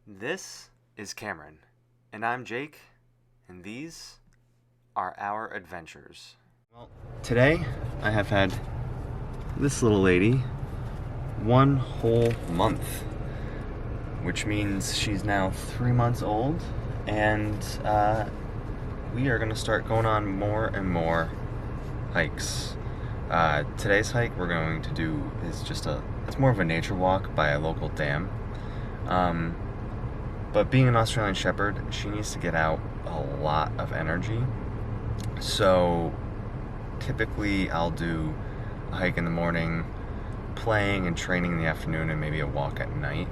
This is Cameron, and I'm Jake, and these are our adventures. Well, today I have had this little lady 1 whole month, which means she's now 3 months old, and we are going to start going on more and more hikes. Today's hike we're going to do is it's more of a nature walk by a local dam. But being an Australian Shepherd, she needs to get out a lot of energy. So typically I'll do a hike in the morning, playing and training in the afternoon, and maybe a walk at night.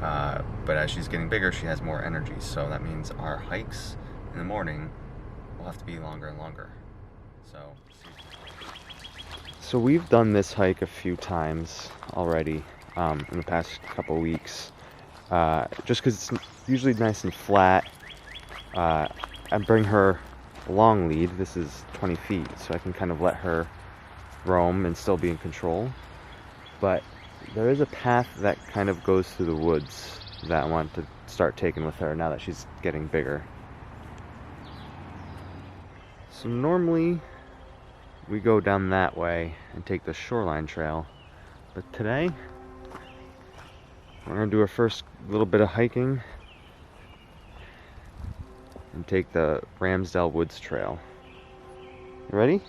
But as she's getting bigger, she has more energy. So that means our hikes in the morning will have to be longer and longer. So we've done this hike a few times already in the past couple weeks. Just because it's usually nice and flat. I bring her a long lead. This is 20 feet, so I can kind of let her roam and still be in control. But there is a path that kind of goes through the woods that I want to start taking with her now that she's getting bigger. So normally we go down that way and take the shoreline trail, but today we're going to do our first little bit of hiking and take the Ramsdale Woods Trail. You ready?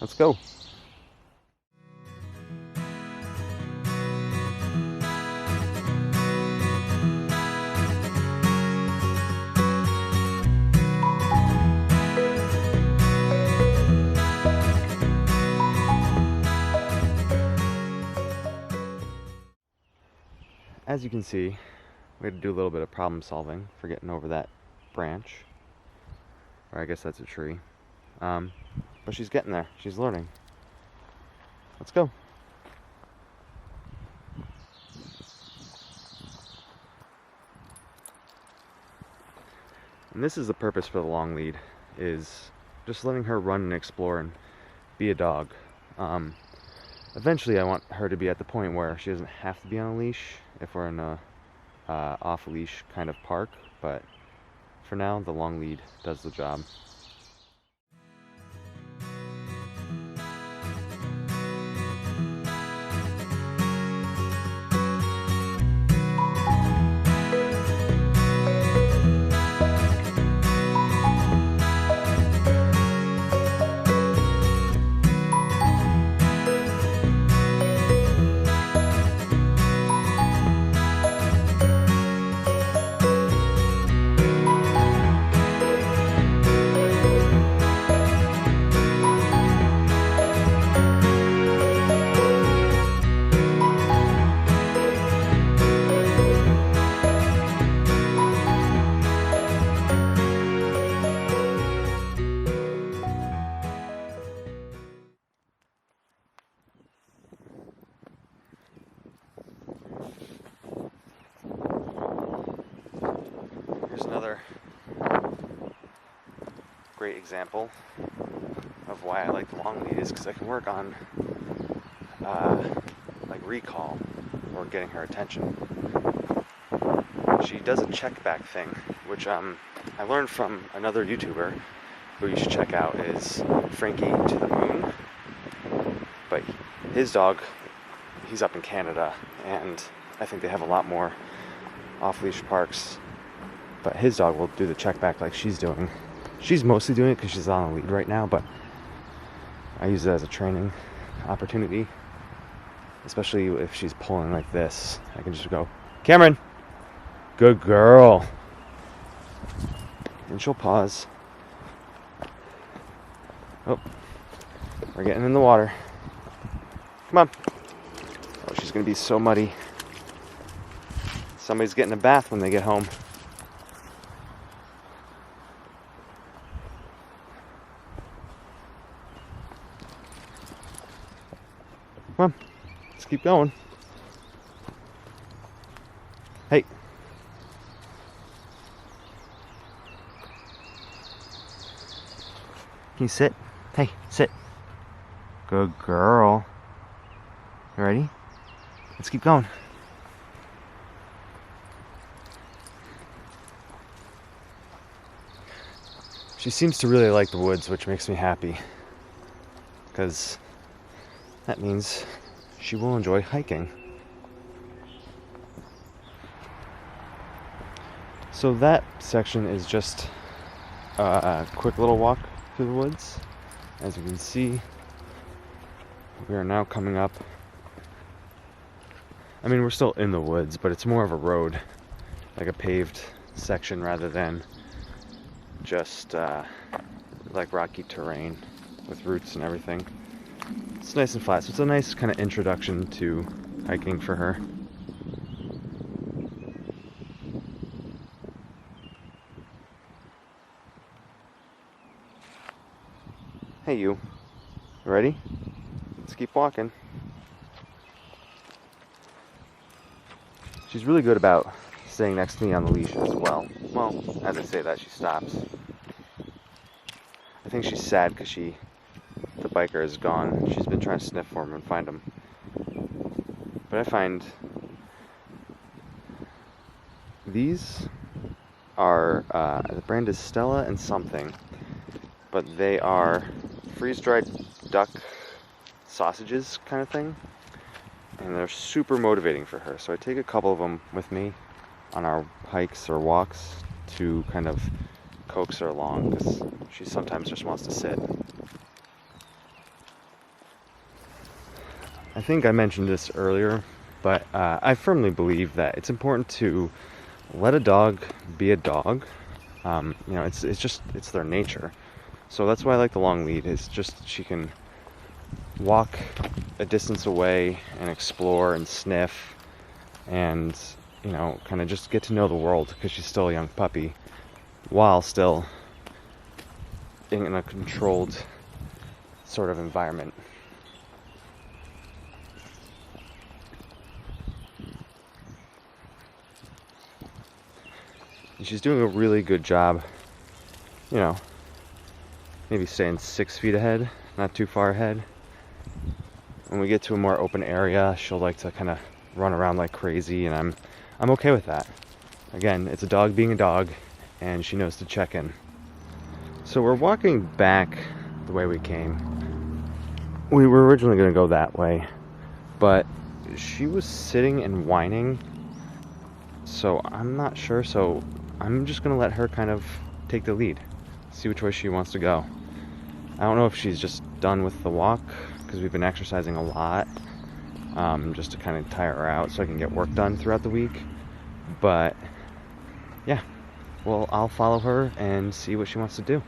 Let's go. As you can see, we had to do a little bit of problem solving for getting over that branch. Or I guess that's a tree. But she's getting there. She's learning. Let's go. And this is the purpose for the long lead, is just letting her run and explore and be a dog. Eventually I want her to be at the point where she doesn't have to be on a leash if we're in a off-leash kind of park, but for now the long lead does the job. Another great example of why I like the long lead is because I can work on like recall or getting her attention. She does a check back thing, which I learned from another YouTuber who you should check out, is Frankie to the Moon. But his dog, he's up in Canada, and I think they have a lot more off-leash parks. But his dog will do the check back like she's doing. She's mostly doing it because she's on a lead right now, but I use it as a training opportunity. Especially if she's pulling like this. I can just go, Cameron! Good girl! And she'll pause. Oh, we're getting in the water. Come on. Oh, she's gonna be so muddy. Somebody's getting a bath when they get home. Come on, let's keep going. Hey. Can you sit? Hey, sit. Good girl. You ready? Let's keep going. She seems to really like the woods, which makes me happy, because that means she will enjoy hiking. So that section is just a quick little walk through the woods. As you can see, we are now coming up. I mean, we're still in the woods, but it's more of a road, like a paved section rather than just like rocky terrain with roots and everything. It's nice and flat, so it's a nice kind of introduction to hiking for her. Hey you, ready? Let's keep walking. She's really good about staying next to me on the leash as well. Well, as I say that, she stops. I think she's sad because the biker is gone. She's been trying to sniff for him and find him. But I find these are, the brand is Stella and something, but they are freeze-dried duck sausages kind of thing, and they're super motivating for her. So I take a couple of them with me on our hikes or walks to kind of coax her along, because she sometimes just wants to sit. I think I mentioned this earlier, but I firmly believe that it's important to let a dog be a dog. You know, it's their nature. So that's why I like the long lead. It's just she can walk a distance away and explore and sniff and, you know, kind of just get to know the world, because she's still a young puppy, while still in a controlled sort of environment. And she's doing a really good job, you know, maybe staying 6 feet ahead, not too far ahead. When we get to a more open area, she'll like to kind of run around like crazy, and I'm okay with that. Again, it's a dog being a dog, and she knows to check in. So we're walking back the way we came. We were originally going to go that way, but she was sitting and whining, so I'm not sure. So I'm just going to let her kind of take the lead, see which way she wants to go. I don't know if she's just done with the walk, because we've been exercising a lot, just to kind of tire her out so I can get work done throughout the week. But yeah, well, I'll follow her and see what she wants to do.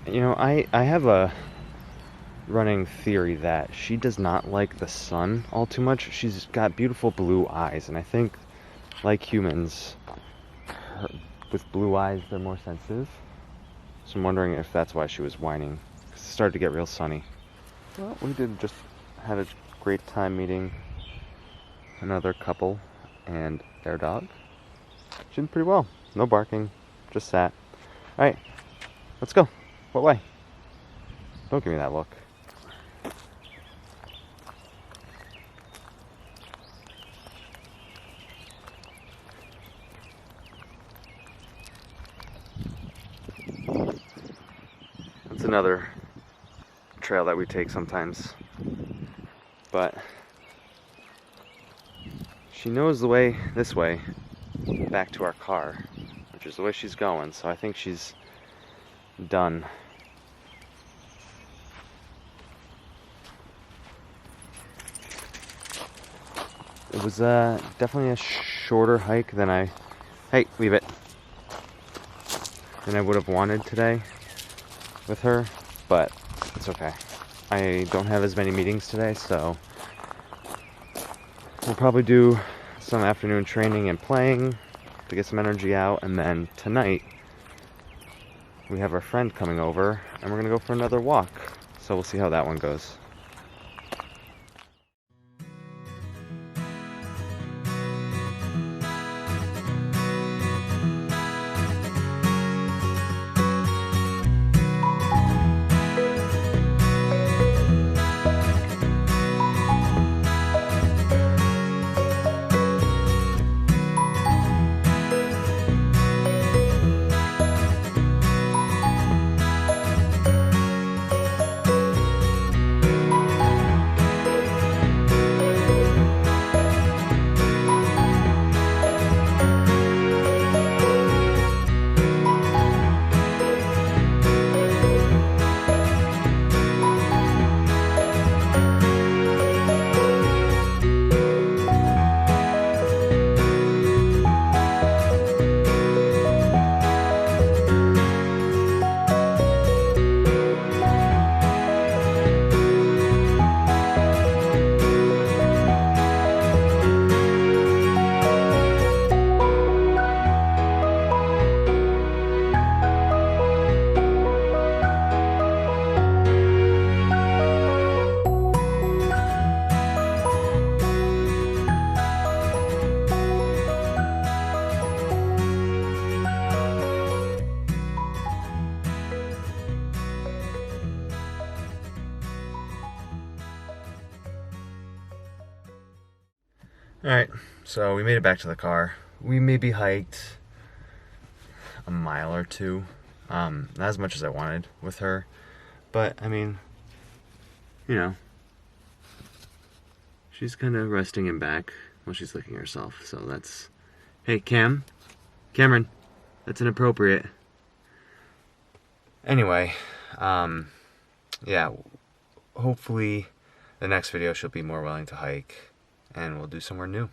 You know, I have a running theory that she does not like the sun all too much. She's got beautiful blue eyes, and I think, like humans, with blue eyes, they're more sensitive. So I'm wondering if that's why she was whining, because it started to get real sunny. Well, we had a great time meeting another couple and their dog. She did pretty well. No barking, just sat. Alright, let's go. What way? Don't give me that look. That's another trail that we take sometimes. But she knows the way this way back to our car, which is the way she's going, so I think she's done. It was definitely a shorter hike than hey, leave it, than I would have wanted today with her, but it's okay. I don't have as many meetings today, so we'll probably do some afternoon training and playing to get some energy out, and then tonight we have our friend coming over and we're gonna go for another walk, so we'll see how that one goes. Alright, so we made it back to the car. We maybe hiked a mile or two. Not as much as I wanted with her. But, I mean, you know, she's kind of resting in back while she's licking herself. So that's... Hey, Cameron, that's inappropriate. Anyway, yeah, hopefully the next video she'll be more willing to hike and we'll do somewhere new.